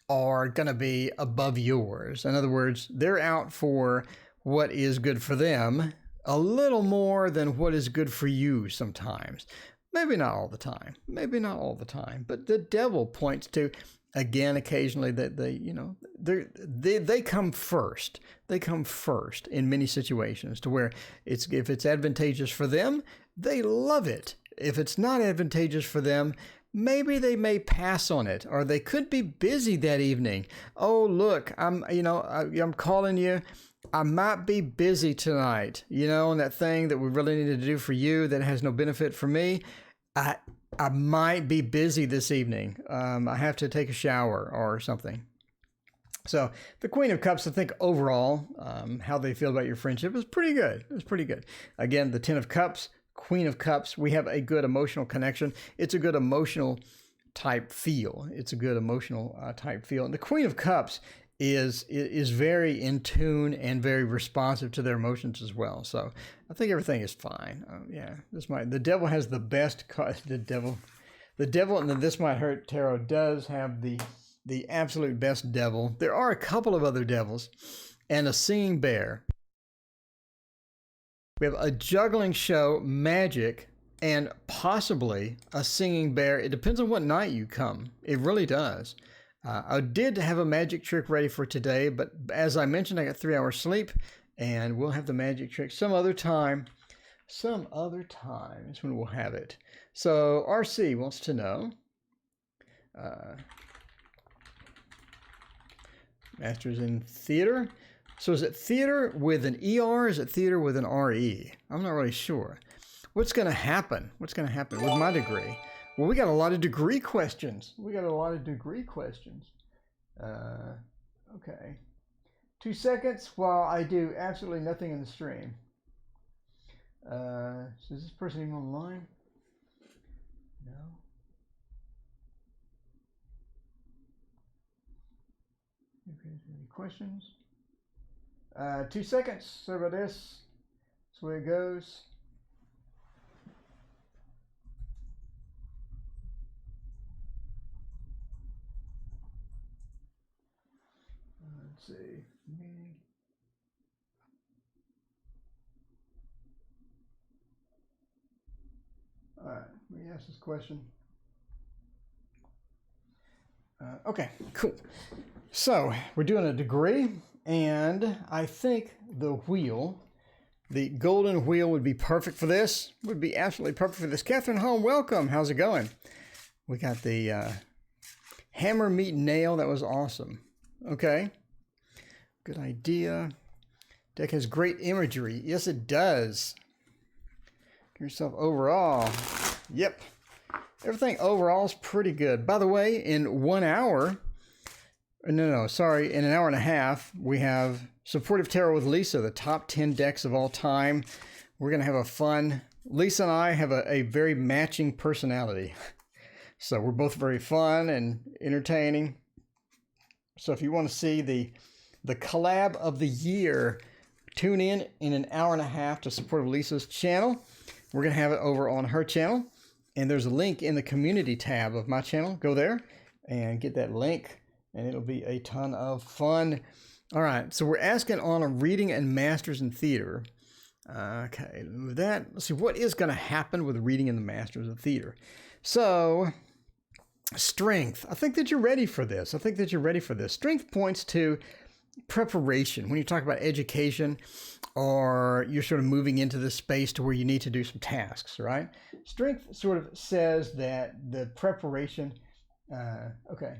are going to be above yours. In other words, they're out for what is good for them a little more than what is good for you sometimes. Maybe not all the time, but the Devil points to, again, occasionally that they come first. They come first in many situations, to where if it's advantageous for them, they love it. If it's not advantageous for them, maybe they may pass on it, or they could be busy that evening. Oh, look, I'm calling you. I might be busy tonight, you know, and that thing that we really need to do for you that has no benefit for me, I might be busy this evening. I have to take a shower or something. So the Queen of Cups, I think overall, how they feel about your friendship is pretty good. It's pretty good. Again, the Ten of Cups, Queen of Cups, we have a good emotional connection. It's a good emotional type feel. And the Queen of Cups is very in tune and very responsive to their emotions as well. So I think everything is fine. The Devil has the best card. The Devil, and then This Might Hurt Tarot does have the absolute best devil. There are a couple of other devils, and a singing bear. We have a juggling show, magic, and possibly a singing bear. It depends on what night you come. It really does. I did have a magic trick ready for today, but as I mentioned, I got 3 hours sleep, and we'll have the magic trick some other time. Some other time is when we'll have it. So RC wants to know, Masters in Theater. So is it theater with an ER? Is it theater with an RE? I'm not really sure. What's going to happen? What's going to happen with my degree? Well, we got a lot of degree questions. Okay. 2 seconds while I do absolutely nothing in the stream. So is this person even online? No. Any questions? 2 seconds. Sorry about this. That's the way it goes. Let's see. All right, let me ask this question. Okay, cool. So we're doing a degree, and I think the wheel, the golden wheel, would be perfect for this. Would be absolutely perfect for this. Catherine Home, welcome. How's it going? We got the hammer, meet, nail. That was awesome. Okay. Good idea. Deck has great imagery. Yes, it does. Give yourself overall. Yep. Everything overall is pretty good. By the way, in 1 hour, in an hour and a half, we have Supportive Tarot with Lisa, the top 10 decks of all time. We're going to have a fun. Lisa and I have a very matching personality. So we're both very fun and entertaining. So if you want to see the collab of the year, tune in an hour and a half to Supportive Lisa's channel. We're going to have it over on her channel. And there's a link in the community tab of my channel. Go there and get that link, and it'll be a ton of fun. All right, so we're asking on a reading and Masters in Theater. Okay, with that, let's see what is going to happen with reading and the Masters of Theater. So, strength. I think that you're ready for this. Strength points to preparation. When you talk about education, or you're sort of moving into this space to where you need to do some tasks, right? Strength sort of says that the preparation, okay.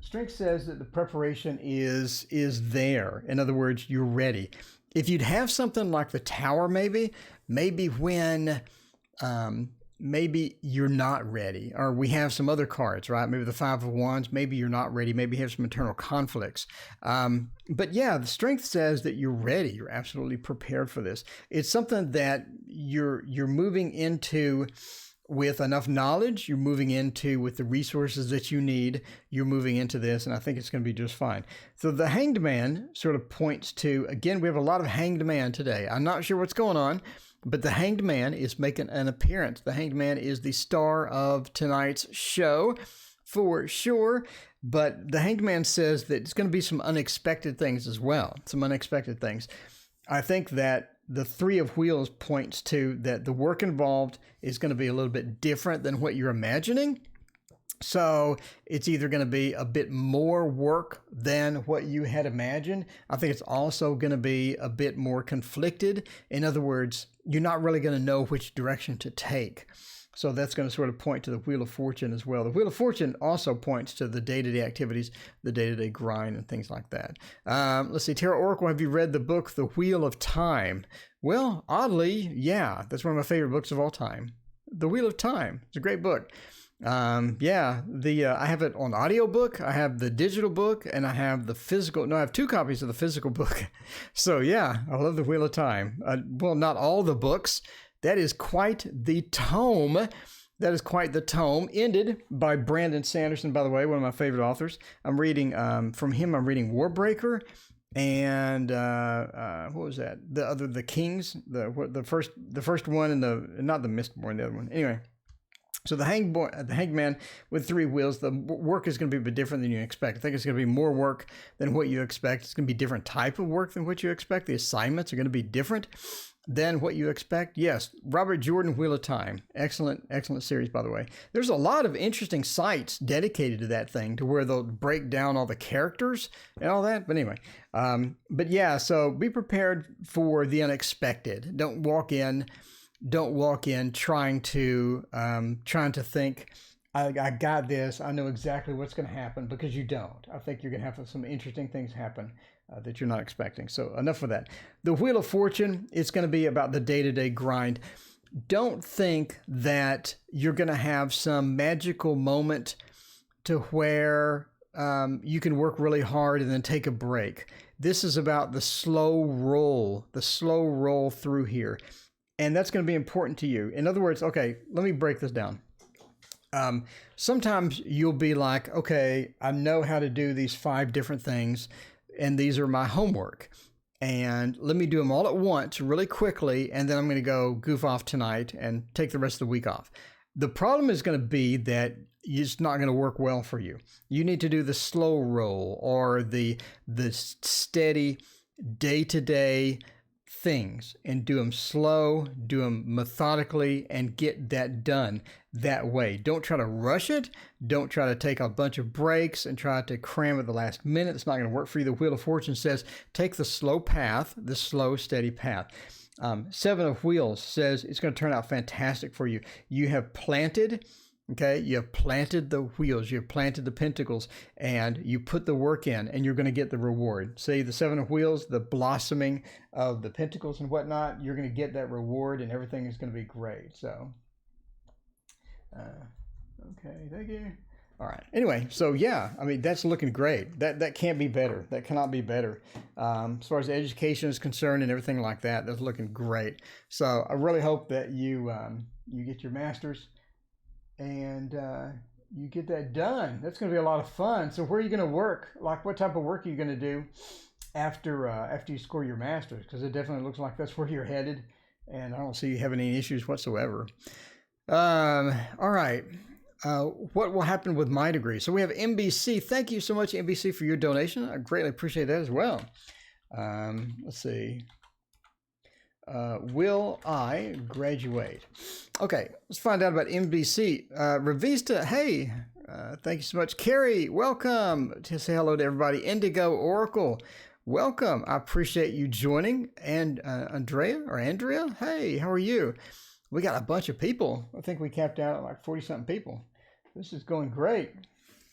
Strength says that the preparation is there. In other words, you're ready. If you'd have something like the Tower, maybe when maybe you're not ready, or we have some other cards, right? Maybe the Five of Wands, maybe you're not ready, maybe you have some internal conflicts. But yeah, the Strength says that you're ready. You're absolutely prepared for this. It's something that you're moving into with enough knowledge, you're moving into with the resources that you need, you're moving into this, and I think it's going to be just fine. So the Hanged Man sort of points to, again, we have a lot of Hanged Man today. I'm not sure what's going on, but the Hanged Man is making an appearance. The Hanged Man is the star of tonight's show for sure, but the Hanged Man says that it's going to be some unexpected things as well, some unexpected things. I think that the Three of Wheels points to that the work involved is going to be a little bit different than what you're imagining. So it's either going to be a bit more work than what you had imagined. I think it's also going to be a bit more conflicted. In other words, you're not really going to know which direction to take. So that's going to sort of point to the Wheel of Fortune as well. The Wheel of Fortune also points to the day-to-day activities, the day-to-day grind, and things like that. Let's see, TarotOracle, have you read the book, The Wheel of Time? Well, oddly, yeah, that's one of my favorite books of all time. The Wheel of Time. It's a great book. I have it on audiobook. I have the digital book, and I have the physical. No, I have 2 copies of the physical book. So yeah, I love the Wheel of Time. Well, not all the books. That is quite the tome. That is quite the tome. Ended by Brandon Sanderson, by the way, one of my favorite authors. I'm reading from him. I'm reading Warbreaker, and what was that? The Kings. The first one, and not the Mistborn, the other one. Anyway. So the Hangman with 3 wheels, the work is going to be a bit different than you expect. I think it's going to be more work than what you expect. It's going to be different type of work than what you expect. The assignments are going to be different than what you expect. Yes, Robert Jordan, Wheel of Time. Excellent, excellent series, by the way. There's a lot of interesting sites dedicated to that thing, to where they'll break down all the characters and all that. But anyway, but yeah, so be prepared for the unexpected. Don't walk in trying to think, I got this, I know exactly what's going to happen, because you don't. I think you're going to have some interesting things happen that you're not expecting. So enough of that. The Wheel of Fortune, it's going to be about the day-to-day grind. Don't think that you're going to have some magical moment to where you can work really hard and then take a break. This is about the slow roll through here. And that's going to be important to you. In other words, okay, let me break this down. Sometimes you'll be like, okay, I know how to do these 5 different things, and these are my homework. And let me do them all at once really quickly, and then I'm going to go goof off tonight and take the rest of the week off. The problem is going to be that it's not going to work well for you. You need to do the slow roll, or the steady day-to-day things, and do them slow, do them methodically, and get that done that way. Don't try to rush it. Don't try to take a bunch of breaks and try to cram at the last minute. It's not going to work for you. The Wheel of Fortune says take the slow path, the slow, steady path. 7 of Wheels says it's going to turn out fantastic for you. You have planted. Okay, you have planted the wheels, you have planted the pentacles, and you put the work in, and you're going to get the reward. See, the 7 of Wheels, the blossoming of the pentacles and whatnot, you're going to get that reward, and everything is going to be great. So, okay, thank you. All right. Anyway, so yeah, I mean, that's looking great. That can't be better. That cannot be better. As far as education is concerned and everything like that, that's looking great. So I really hope that you get your master's, and you get that done. That's going to be a lot of fun. So where are you going to work? Like, what type of work are you going to do after you score your master's? Because it definitely looks like that's where you're headed, and I don't see you having any issues whatsoever. All right. What will happen with my degree? So we have MBC. Thank you so much, MBC, for your donation. I greatly appreciate that as well. Let's see. Will I graduate? Okay, let's find out about MBC. Revista, hey, thank you so much. Carrie, welcome. To say hello to everybody. Indigo Oracle, welcome. I appreciate you joining. And Andrea, hey, how are you? We got a bunch of people. I think we capped out at like 40-something people. This is going great.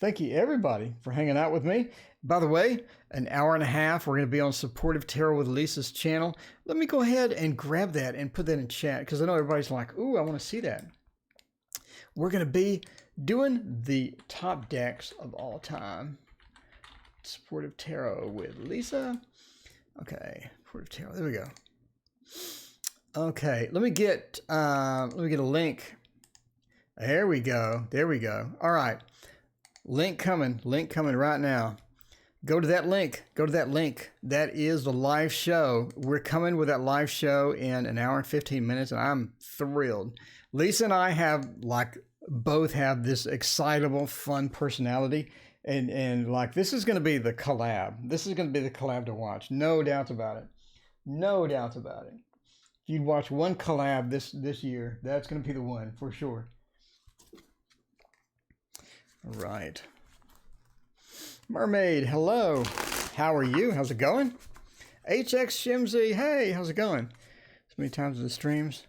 Thank you, everybody, for hanging out with me. By the way, an hour and a half, we're going to be on Supportive Tarot with Lisa's channel. Let me go ahead and grab that and put that in chat, because I know everybody's like, ooh, I want to see that. We're going to be doing the top decks of all time. Supportive Tarot with Lisa. Okay, Supportive Tarot. There we go. Okay, let me get a link. There we go. There we go. All right. Link coming right now. Go to that link. Go to that link. That is the live show. We're coming with that live show in an hour and 15 minutes, and I'm thrilled. Lisa and I have both have this excitable, fun personality, and like this is going to be the collab. This is going to be the collab to watch. No doubts about it. No doubts about it. If you'd watch one collab this year, that's going to be the one for sure. All right. Mermaid, hello. How are you? How's it going? HX Shimzy, hey, how's it going? So many times in the streams.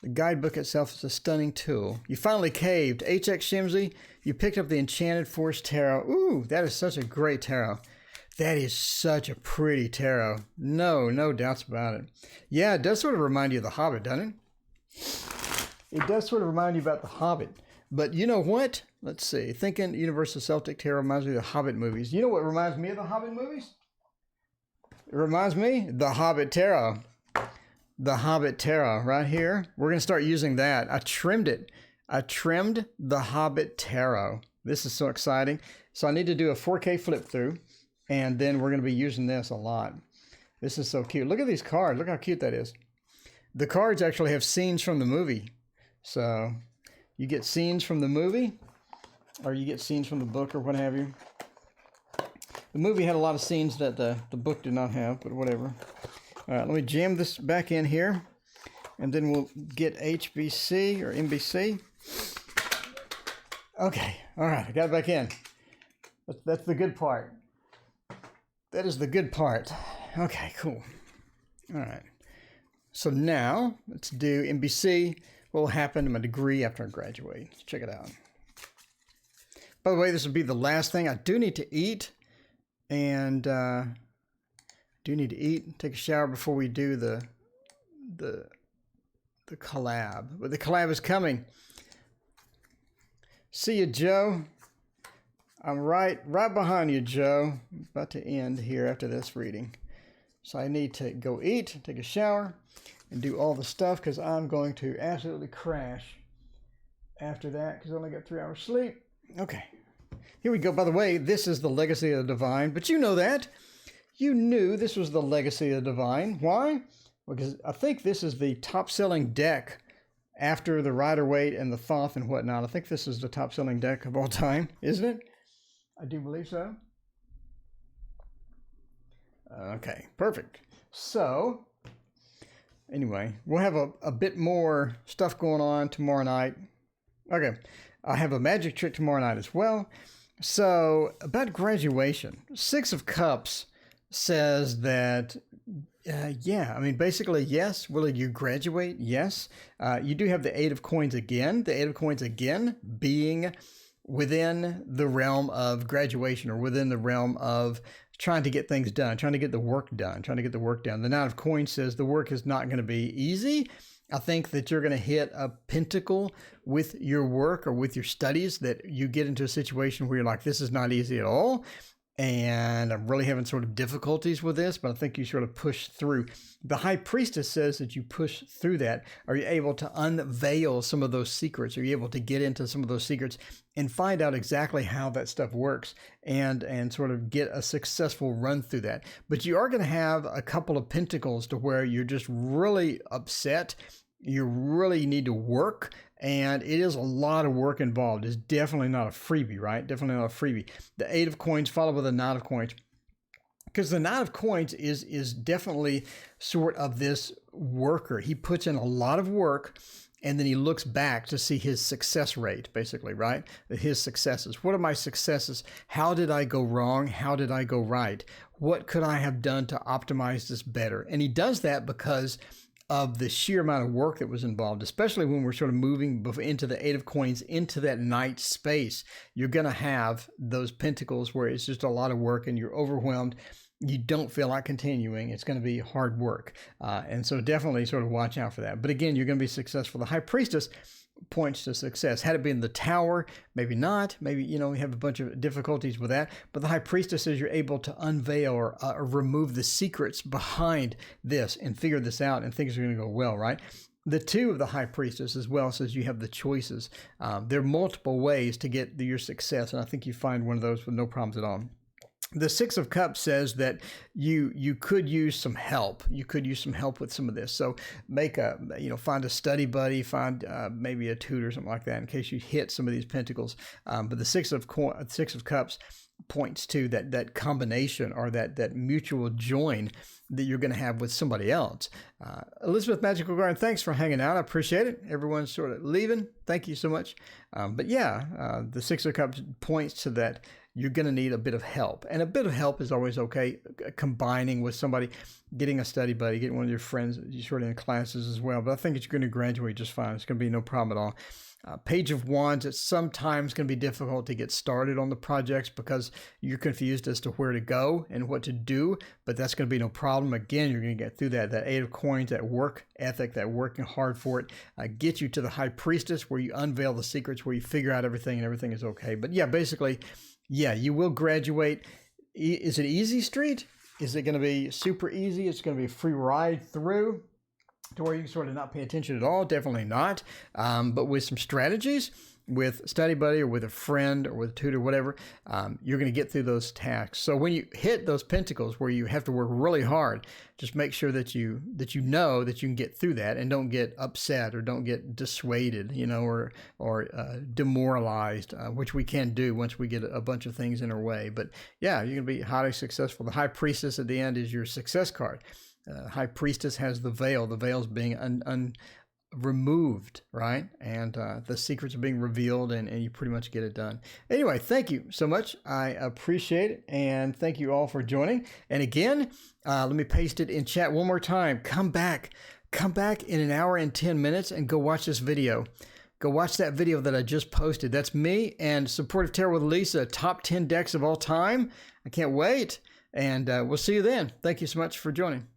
The guidebook itself is a stunning tool. You finally caved. HX Shimzy, you picked up the Enchanted Forest Tarot. Ooh, that is such a great tarot. That is such a pretty tarot. No doubts about it. Yeah, it does sort of remind you of The Hobbit, doesn't it? It does sort of remind you about The Hobbit. But you know what? Let's see. Thinking Universal Celtic Tarot reminds me of the Hobbit movies. You know what reminds me of the Hobbit movies? It reminds me the Hobbit Tarot. The Hobbit Tarot right here. We're going to start using that. I trimmed it. I trimmed the Hobbit Tarot. This is so exciting. So I need to do a 4K flip through, and then we're going to be using this a lot. This is so cute. Look at these cards. Look how cute that is. The cards actually have scenes from the movie. So you get scenes from the movie, or you get scenes from the book, or what have you. The movie had a lot of scenes that the book did not have, but whatever. All right, let me jam this back in here, and then we'll get HBC or MBC. Okay, all right, I got it back in. That's the good part. That is the good part. Okay, cool. All right. So now, let's do MBC. What will happen to my degree after I graduate? Let's check it out. By the way, this will be the last thing. I do need to eat, and take a shower before we do the collab. But the collab is coming. See you, Joe. I'm right behind you, Joe. I'm about to end here after this reading. So I need to go eat, take a shower, and do all the stuff, because I'm going to absolutely crash after that, because I only got 3 hours sleep. Okay, here we go. By the way, this is the Legacy of the Divine, but you know that. You knew this was the Legacy of the Divine. Why? Because I think this is the top-selling deck after the Rider-Waite and the Thoth and whatnot. I think this is the top-selling deck of all time, isn't it? I do believe so. Okay, perfect. So, anyway, we'll have a bit more stuff going on tomorrow night. Okay, I have a magic trick tomorrow night as well. So, about graduation, 6 of Cups says that, yeah, I mean, basically, yes. Will you graduate? Yes. You do have the 8 of Coins again. The 8 of Coins again being within the realm of graduation, or within the realm of trying to get things done, trying to get the work done, The Knight of Coins says the work is not going to be easy. I think that you're going to hit a pentacle with your work or with your studies, that you get into a situation where you're like, this is not easy at all. And I'm really having sort of difficulties with this, but I think you sort of push through. The High Priestess says that you push through that. Are you able to unveil some of those secrets? Are you able to get into some of those secrets and find out exactly how that stuff works, and sort of get a successful run through that? But you are going to have a couple of pentacles to where you're just really upset. You really need to work, and it is a lot of work involved. It's definitely not a freebie, right? Definitely not a freebie. The 8 of Coins followed with the Knight of Coins, because the Knight of Coins is definitely sort of this worker. He puts in a lot of work, and then he looks back to see his success rate, basically, right? His successes. What are my successes? How did I go wrong? How did I go right? What could I have done to optimize this better? And he does that because of the sheer amount of work that was involved, especially when we're sort of moving into the Eight of Coins, into that night space. You're going to have those pentacles where it's just a lot of work and you're overwhelmed. You don't feel like continuing. It's going to be hard work. And so definitely sort of watch out for that. But again, you're going to be successful. The High Priestess points to success. Had it been the Tower, maybe not. Maybe, you know, we have a bunch of difficulties with that. But the High Priestess says you're able to unveil or remove the secrets behind this and figure this out, and things are going to go well, right? The Two of the High Priestess as well says you have the choices. There are multiple ways to get your success, and I think you find one of those with no problems at all. The Six of Cups says that you could use some help. You could use some help with some of this. So find a study buddy, find maybe a tutor, something like that, in case you hit some of these pentacles. But the Six of Cups points to that combination, or that mutual join that you're going to have with somebody else. Elizabeth Magical Garden, thanks for hanging out. I appreciate it. Everyone's sort of leaving. Thank you so much. The Six of Cups points to that. You're going to need a bit of help. And a bit of help is always okay. Combining with somebody, getting a study buddy, getting one of your friends, you're sort of in classes as well. But I think you're going to graduate just fine. It's going to be no problem at all. Page of Wands, it's sometimes going to be difficult to get started on the projects because you're confused as to where to go and what to do. But that's going to be no problem. Again, you're going to get through that. That Eight of Coins, that work ethic, that working hard for it, get you to the High Priestess, where you unveil the secrets, where you figure out everything and everything is okay. But yeah, basically, yeah, you will graduate. Is it easy street? Is it going to be super easy? It's going to be a free ride through to where you can sort of not pay attention at all? Definitely not. But with some strategies, with study buddy or with a friend or with a tutor, whatever, you're going to get through those tasks. So when you hit those pentacles where you have to work really hard, just make sure that you know that you can get through that and don't get upset or don't get dissuaded, or demoralized, which we can do once we get a bunch of things in our way. But yeah, you're going to be highly successful. The High Priestess at the end is your success card. High Priestess has the veil. The veil's being removed, right? And the secrets are being revealed, and you pretty much get it done. Anyway, thank you so much. I appreciate it, and thank you all for joining. And again, let me paste it in chat one more time. Come back in an hour and 10 minutes and go watch this video. Go watch that video that I just posted. That's me and Supportive Tarot with Lisa, top 10 decks of all time. I can't wait. And we'll see you then. Thank you so much for joining.